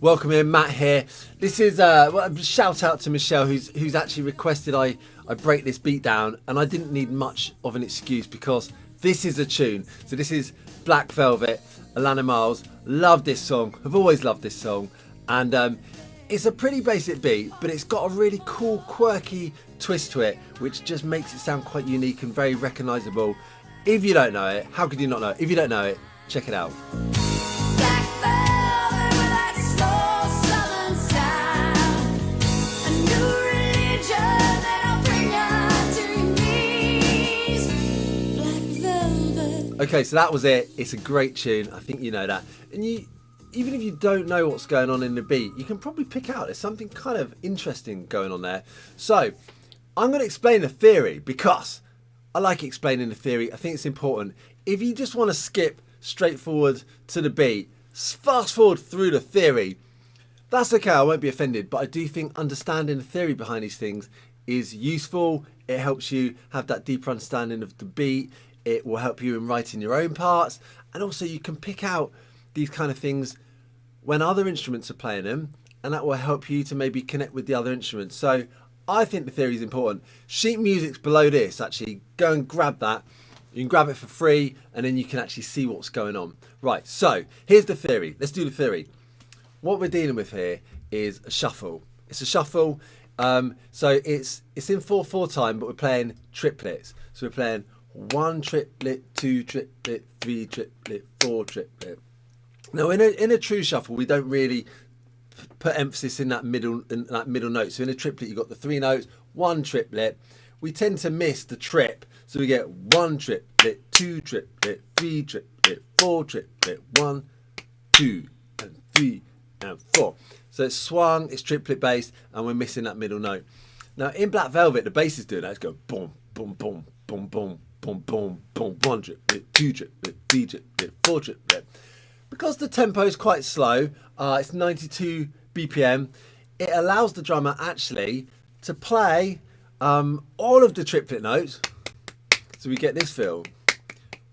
Welcome in, Matt here. This is a shout out to Michelle who's actually requested I break this beat down, and I didn't need much of an excuse because this is a tune. So this is Black Velvet, Alannah Myles. Love this song. I've always loved this song, and it's a pretty basic beat, but it's got a really cool, quirky twist to it, which just makes it sound quite unique and very recognisable. If you don't know it, how could you not know it? If you don't know it, check it out. Okay, so that was it. It's a great tune. I think you know that. And even if you don't know what's going on in the beat, you can probably pick out there's something kind of interesting going on there. So I'm going to explain the theory because I like explaining the theory. I think it's important. If you just want to skip straight forward to the beat, fast forward through the theory, that's okay. I won't be offended. But I do think understanding the theory behind these things is useful. It helps you have that deeper understanding of the beat. It will help you in writing your own parts, and also you can pick out these kind of things when other instruments are playing them, and that will help you to maybe connect with the other instruments. So I think the theory is important. Sheet music's below this. Actually, go and grab that. You can grab it for free, and then you can actually see what's going on. Right, so here's the theory. Let's do the theory. What we're dealing with here is a shuffle. It's a shuffle. So it's in 4/4 time, but we're playing triplets. So we're playing 1 triplet, 2 triplet, 3 triplet, 4 triplet. Now in a true shuffle, we don't really put emphasis in that middle note. So in a triplet, you've got the 3 notes, 1 triplet. We tend to miss the trip, so we get 1 triplet, 2 triplet, 3 triplet, 4 triplet, 1, 2, and 3, and 4. So it's swung, it's triplet based, and we're missing that middle note. Now in Black Velvet, the bass is doing that. It's going boom, boom, boom, boom, boom. Boom, boom, boom, 1 triplet, 2 triplet, 3 triplet, 4 triplet. Because the tempo is quite slow, it's 92 BPM, it allows the drummer actually to play all of the triplet notes. So we get this feel.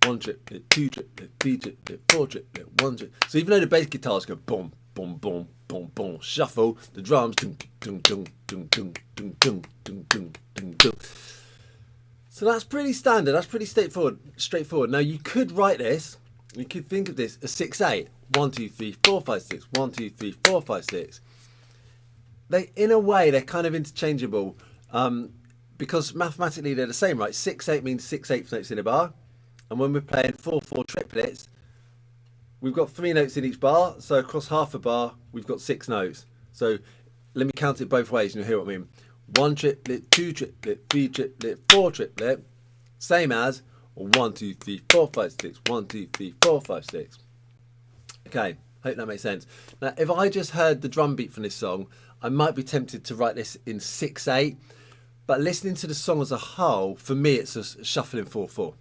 1 triplet, 2 triplet, 3 triplet, 4 triplet, 1 triplet. So even though the bass guitars go boom, boom, boom, boom, boom, shuffle, the drums dun, dun, dun, dun, dun, dun, dun, dun, dun, dun, dun. So that's pretty standard, that's pretty straightforward. Now you could write this, you could think of this as 6/8. 1, 2, 3, 4, 5, 6. 1, 2, 3, 4, 5, 6. They, in a way, they're kind of interchangeable because mathematically they're the same, right? 6/8 means 6/8 notes in a bar. And when we're playing 4/4 triplets, we've got 3 notes in each bar. So across half a bar, we've got 6 notes. So let me count it both ways and you'll hear what I mean. 1 triplet, 2 triplet, 3 triplet, 4 triplet, same as 1, 2, 3, 4, 5, 6, 1, 2, 3, 4, 5, 6. Okay, hope that makes sense. Now, if I just heard the drum beat from this song, I might be tempted to write this in 6/8, but listening to the song as a whole, for me, it's a shuffle in 4/4.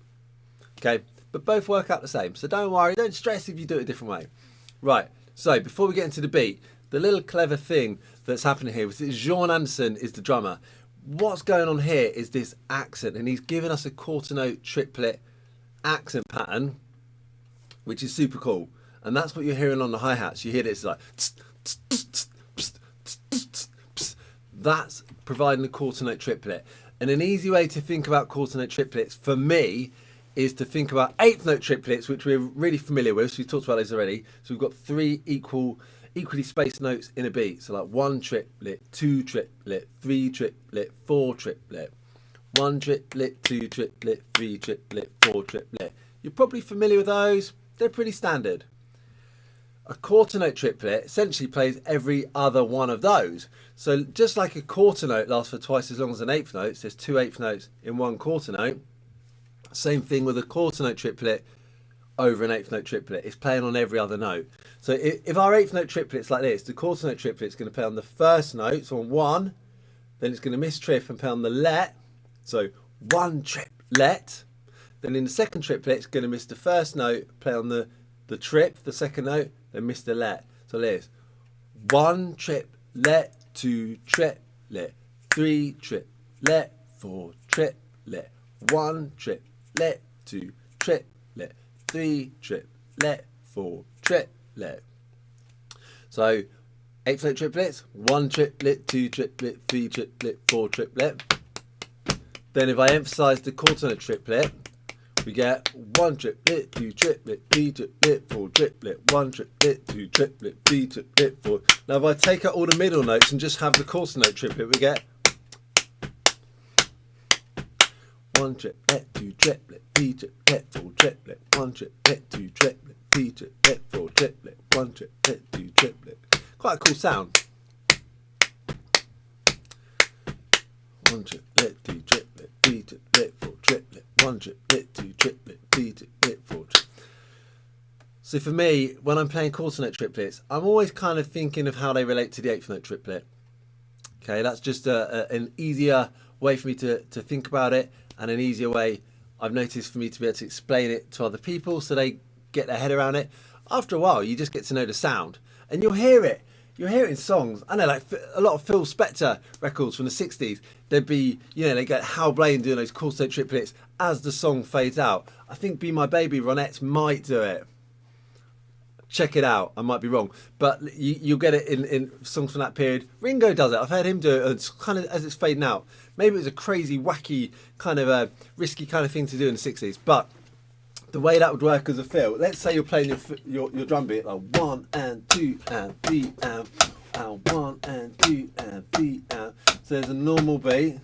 Okay, but both work out the same, so don't worry, don't stress if you do it a different way. Right, so before we get into the beat, the little clever thing that's happening here was that Jorn Andersen is the drummer. What's going on here is this accent, and he's given us a quarter note triplet accent pattern, which is super cool. And that's what you're hearing on the hi-hats. You hear this like that's providing the quarter note triplet. And an easy way to think about quarter note triplets for me is to think about 8th note triplets, which we're really familiar with. So we've talked about those already. So we've got 3 equally spaced notes in a beat. So like 1 triplet, 2 triplet, 3 triplet, 4 triplet, 1 triplet, 2 triplet, 3 triplet, 4 triplet. You're probably familiar with those. They're pretty standard. A quarter note triplet essentially plays every other one of those. So just like a quarter note lasts for twice as long as an 8th note, so there's 2 8th notes in 1 quarter note. Same thing with a quarter note triplet over an 8th note triplet. It's playing on every other note. So if our 8th note triplet's like this, the quarter note triplet's going to play on the first note, so on 1, then it's going to miss trip and play on the let, so 1 triplet. Then in the second triplet, it's going to miss the first note, play on the trip, the second note, then miss the let. So there's 1 triplet, 2 triplet, 3 triplet, 4 triplet, 1 triplet, 2 triplet, 3 triplet, 4 triplet. So Eighth note triplets, 1 triplet, 2 triplet, 3 triplet, 4 triplet. Then if I emphasize the quarter note triplet, we get 1 triplet, 2 triplet, 3 triplet, 4 triplet, 1 triplet, 2 triplet, 3 triplet, 4. Now if I take out all the middle notes and just have the quarter note triplet, we get 1 triplet, 2 triplet, 3 triplet, 4 triplet, 1 triplet, 2 triplet, 3 triplet, 4 triplet, 1 triplet, 2 triplet. Quite a cool sound. 1 triplet, 2 triplet, 3 triplet, 4 triplet, 1 triplet, 2 triplet, 3 triplet, 4 triplet. So for me, when I'm playing quarter note triplets, I'm always kind of thinking of how they relate to the eighth note triplet. Okay, that's just an easier way for me to think about it, and an easier way I've noticed for me to be able to explain it to other people so they get their head around it. After a while, you just get to know the sound, and you'll hear it. You'll hear it in songs. I know, like a lot of Phil Spector records from the 60s, there'd be, you know, they get Hal Blaine doing those quarter note triplets as the song fades out. I think Be My Baby, Ronettes might do it. Check it out. I might be wrong, but you'll get it in songs from that period. Ringo does it. I've heard him do it. It's kind of as it's fading out. Maybe it was a crazy, wacky, kind of a risky kind of thing to do in the 60s, but the way that would work as a fill. Let's say you're playing your drum beat like 1 and 2 and 3 and 1 and 2 and 3 and. So there's a normal beat.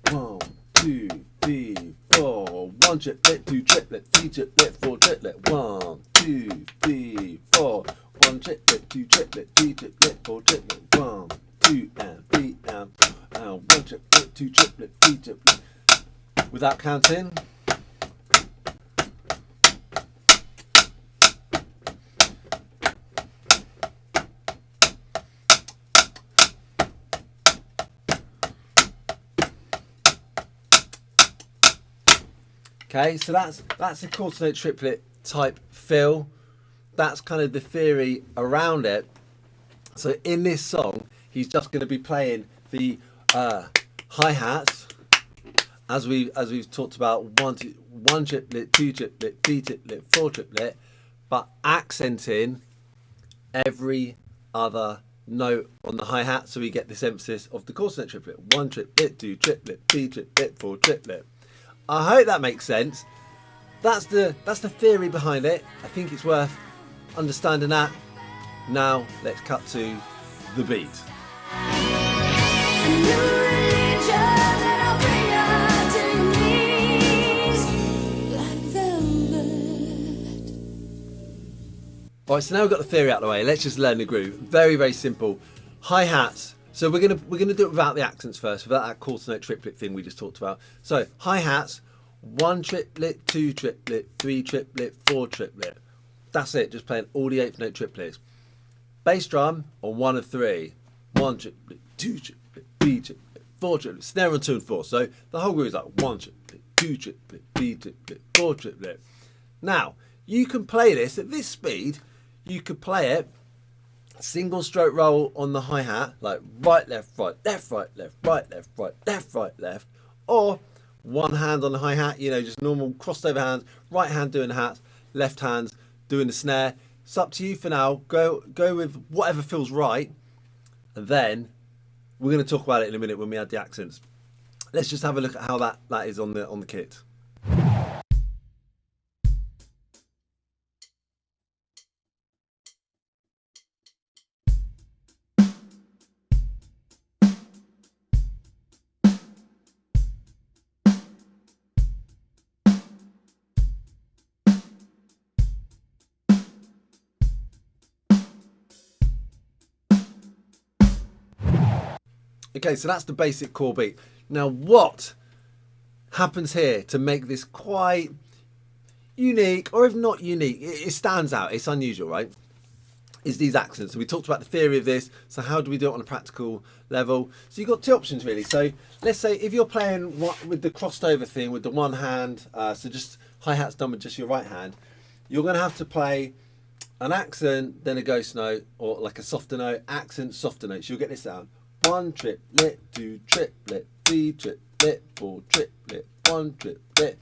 1, 2, 3, 4. 1 triplet, 2 triplet, 3 triplet, 4 triplet. 1, 2, 3, 4. 1 triplet, 2 triplet, 3 triplet, 4 triplet. 1, 2 and 3 and 1 triplet, 2 triplet, 3 triplet. Without counting. Okay, so that's a quarter note triplet type fill. That's kind of the theory around it. So in this song, he's just going to be playing the hi-hats, as we've talked about, 1 triplet, 2 triplet, 3 triplet, 4 triplet, but accenting every other note on the hi-hat, so we get this emphasis of the quarter note triplet. 1 triplet, 2 triplet, 3 triplet, 4 triplet. I hope that makes sense. That's the theory behind it. I think it's worth understanding that. Now let's cut to the beat. Alright, so now we've got the theory out of the way. Let's just learn the groove. Very, very simple. Hi-hats. So we're gonna do it without the accents first, without that quarter note triplet thing we just talked about. So hi-hats, 1 triplet, 2 triplet, 3 triplet, 4 triplet. That's it, just playing all the eighth note triplets. Bass drum on 1 of 3. 1 triplet, 2 triplet, 3 triplet, 4 triplet. Snare on 2 and 4. So the whole groove is like 1 triplet, 2 triplet, 3 triplet, 4 triplet. Now, you can play this at this speed. You could play it single stroke roll on the hi-hat, like right, left, right, left, right, left, right, left, right, left, right, left, or one hand on the hi-hat, you know, just normal crossed over hands, right hand doing the hats, left hand doing the snare. It's up to you for now. Go with whatever feels right, and then we're going to talk about it in a minute when we add the accents. Let's just have a look at how that is on the kit. Okay, so that's the basic core beat. Now, what happens here to make this quite unique, or if not unique, it stands out, it's unusual, right? Is these accents. So we talked about the theory of this, so how do we do it on a practical level? So you've got two options really. So let's say if you're playing with the crossed over thing with the one hand, so just hi-hats done with just your right hand, you're going to have to play an accent, then a ghost note, or like a softer note, accent, softer note. So you'll get this sound. 1 triplet, 2 triplet, 3 triplet, 4 triplet, 1 triplet.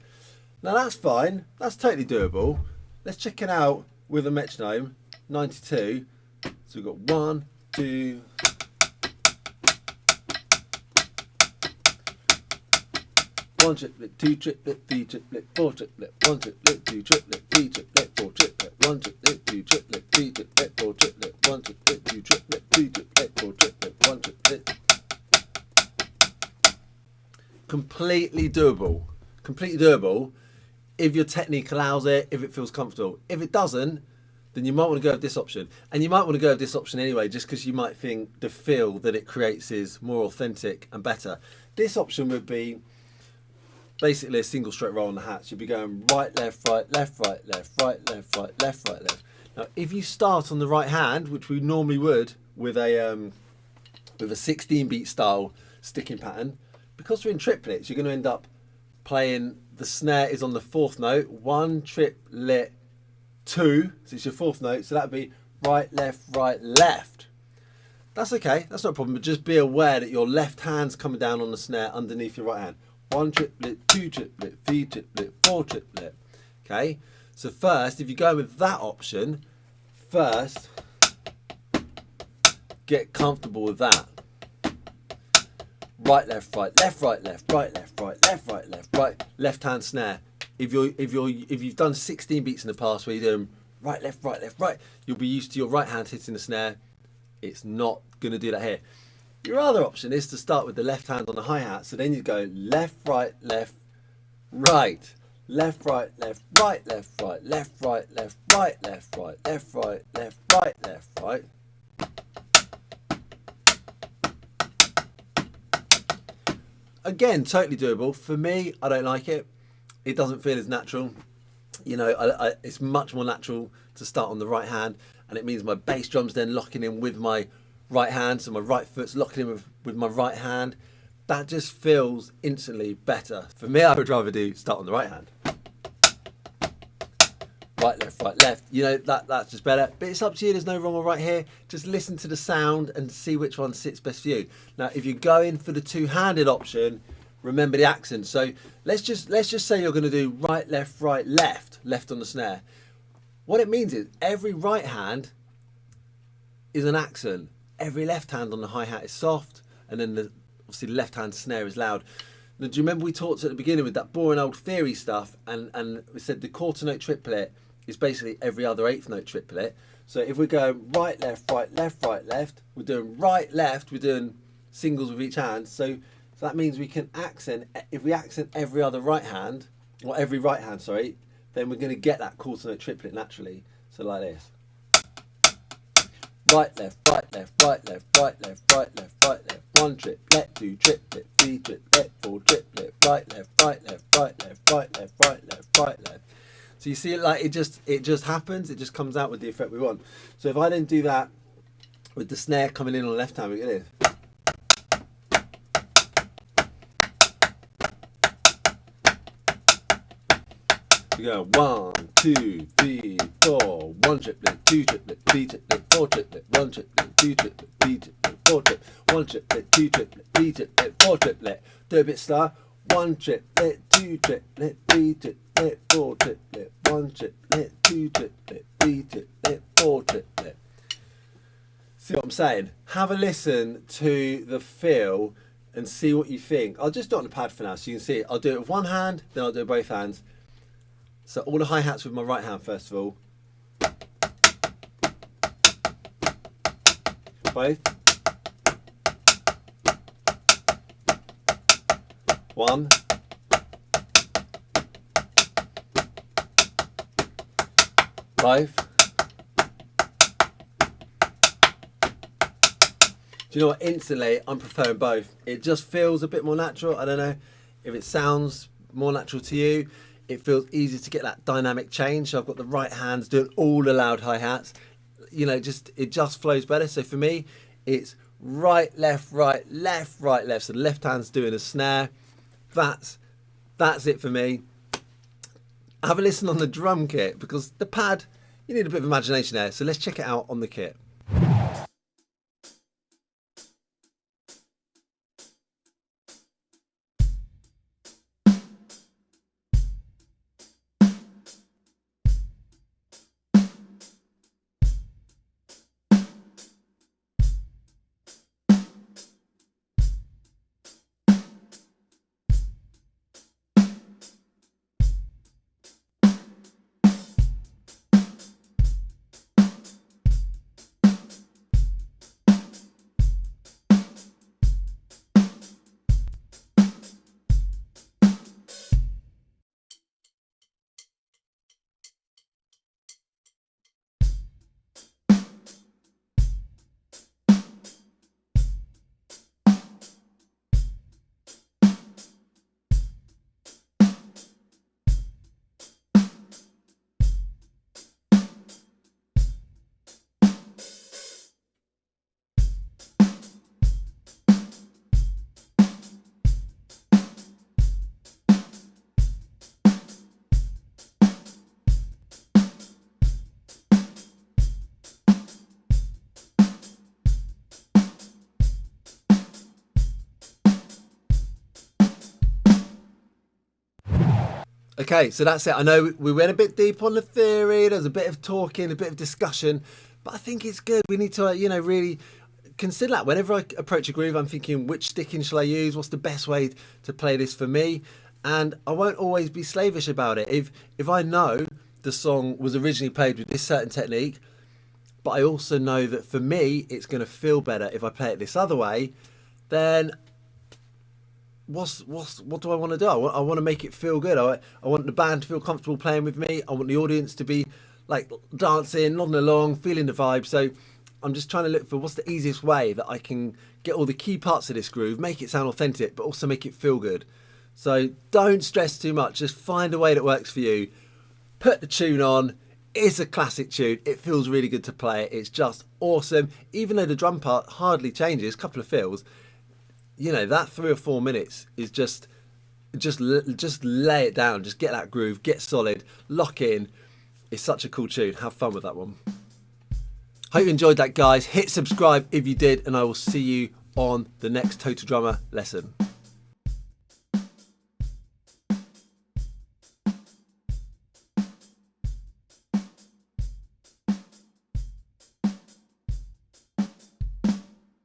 Now that's fine. That's totally doable. Let's check it out with a metronome, 92. So we've got 1, 2, 1 triplet, 2 triplet, 3 triplet, 4 triplet, 1 triplet, 2 triplet, 3 triplet, 4 triplet, 1 triplet, 2 triplet, 3 triplet, 4 triplet, 1 triplet, 2 triplet, 3 triplet, 4 triplet, 1 triplet. Completely doable. Completely doable if your technique allows it, if it feels comfortable. If it doesn't, then you might want to go with this option. And you might want to go with this option anyway, just because you might think the feel that it creates is more authentic and better. This option would be basically a single stroke roll on the hats. You'd be going right, left, right, left, right, left, right, left, right, left, right, left. Now, if you start on the right hand, which we normally would with a 16 beat style sticking pattern, because we're in triplets, you're going to end up playing, the snare is on the 4th note, 1 triplet 2, so it's your 4th note, so that'd be right, left. That's okay, that's not a problem, but just be aware that your left hand's coming down on the snare underneath your right hand. 1 triplet, 2 triplet, 3 triplet, 4 triplet. Okay, so first, if you go with that option, first get comfortable with that. Right, left, right, left, right, left, right, left, right, left, right, left, right, left hand snare. If you've done 16 beats in the past where you're doing right, left, right, you'll be used to your right hand hitting the snare. It's not going to do that here. Your other option is to start with the left hand on the hi-hat. So then you go left, right, left, right, left, right, left, right, left, right, left, right, left, right, left, right, left, right, left, right, left, right. Again, totally doable. For me, I don't like it. It doesn't feel as natural. You know, it's much more natural to start on the right hand, and it means my bass drum's then locking in with my right hand, so my right foot's locking in with my right hand. That just feels instantly better. For me, I would rather do start on the right hand. Right, left. You know, that's just better. But it's up to you, there's no wrong or right here. Just listen to the sound and see which one sits best for you. Now, if you're going for the two-handed option, remember the accent. So let's just say you're going to do right, left, left on the snare. What it means is every right hand is an accent. Every left hand on the hi-hat is soft, and then obviously the left hand snare is loud. Now, do you remember we talked at the beginning with that boring old theory stuff, and we said the quarter note triplet is basically every other 8th note triplet. So if we're going right, left, left, we're doing right, left, we're doing singles with each hand. So that means we can accent, if we accent every other right hand, or every right hand, sorry, then we're going to get that quarter note triplet naturally. So like this. Right, left, right, left, right, left, right, left, right, left, right, left. 1 triplet, 2 triplet, 3 triplet, 4 triplet, right, left, right, left, right, left, right, left, right, left, right, left. So you see it like it just happens. It just comes out with the effect we want. So if I then do that with the snare coming in on the left hand, we get this. We go 1, 2, 3, 4, 1 triplet, 2 triplet, 3 triplet, 4 triplet, 1 triplet, 2 triplet, 3 triplet, 4 triplet, 1 triplet, 2 triplet, 3 triplet, 4 triplet. Do a bit slower. 1 triplet, 2 triplet, 3 triplet, 4 triplet, 1 triplet, 2 triplet, 3 triplet, 4 triplet. See what I'm saying? Have a listen to the feel and see what you think. I'll just do it on the pad for now so you can see it. I'll do it with one hand, then I'll do it with both hands. So all the hi-hats with my right hand first of all. Both. 1. Both. Do you know what? Instantly, I'm preferring both. It just feels a bit more natural. I don't know if it sounds more natural to you. It feels easy to get that dynamic change. So I've got the right hands doing all the loud hi-hats. You know, it just flows better. So for me, it's right, left, left. So the left hand's doing a snare. That's it for me. Have a listen on the drum kit because the pad, you need a bit of imagination there. So let's check it out on the kit. Okay, so that's it. I know we went a bit deep on the theory. There was a bit of talking, a bit of discussion, but I think it's good. We need to, really consider that. Whenever I approach a groove, I'm thinking, which sticking shall I use? What's the best way to play this for me? And I won't always be slavish about it. If I know the song was originally played with this certain technique, but I also know that for me, it's going to feel better if I play it this other way, then what do I want to do? I want to make it feel good. I want the band to feel comfortable playing with me. I want the audience to be like dancing, nodding along, feeling the vibe. So I'm just trying to look for what's the easiest way that I can get all the key parts of this groove, make it sound authentic, but also make it feel good. So don't stress too much. Just find a way that works for you. Put the tune on. It's a classic tune. It feels really good to play. It's just awesome. Even though the drum part hardly changes, a couple of fills, that 3 or 4 minutes is just lay it down. Just get that groove, get solid, lock in. It's such a cool tune. Have fun with that one. Hope you enjoyed that, guys. Hit subscribe if you did, and I will see you on the next Total Drummer lesson.